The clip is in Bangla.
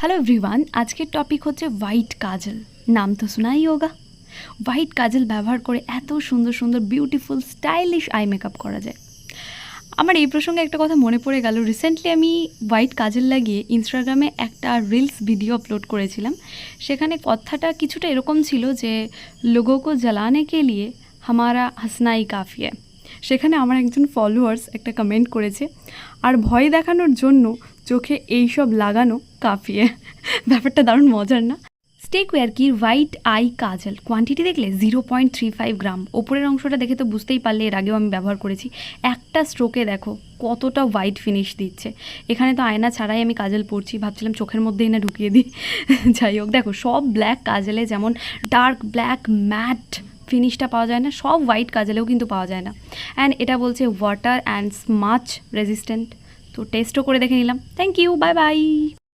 हेलो एवरीवन, आज के टपिक होच्छे व्हाइट काजल। नाम तो सुना ही होगा। व्हाइट काजल ব্যবহার করে এত সুন্দর সুন্দর বিউটিফুল স্টাইলিশ আই মেকআপ করা যায়। আমার এই প্রসঙ্গে একটা কথা মনে পড়ে গেল। রিসেন্টলি আমি হোয়াইট কাজল লাগিয়ে ইনস্টাগ্রামে একটা রিলস ভিডিও আপলোড করেছিলাম। সেখানে কথাটা কিছুটা এরকম ছিল যে লোগো কো জ্বালানে কে লিয়ে হামারা হাসনাই কাফি হ্যায়। সেখানে আমার একজন ফলোয়ার্স একটা কমেন্ট করেছে, আর ভয় দেখানোর জন্য চোখে এইসব লাগানো কাফিয়ে। ব্যাপারটা দারুণ মজার না? স্টেকওয়্যার কি হোয়াইট আই কাজল কোয়ান্টিটি দেখলে 0.35 গ্রাম। ওপরের অংশটা দেখে তো বুঝতেই পারলে, এর আগেও আমি ব্যবহার করেছি। একটা স্ট্রোকে দেখো কতটা হোয়াইট ফিনিশ দিচ্ছে। এখানে তো আয়না ছাড়াই আমি কাজল পরছি, ভাবছিলাম চোখের মধ্যেই না ঢুকিয়ে দিই। যাই হোক, দেখো সব ব্ল্যাক কাজলে যেমন ডার্ক ব্ল্যাক ম্যাট ফিনিশটা পাওয়া যায় না, সব হোয়াইট কাজলেও কিন্তু পাওয়া যায় না। অ্যান্ড এটা বলছে ওয়াটার অ্যান্ড স্মাচ রেজিস্ট্যান্ট। তো টেস্টও করে দেখে নিলাম। Thank you, bye by.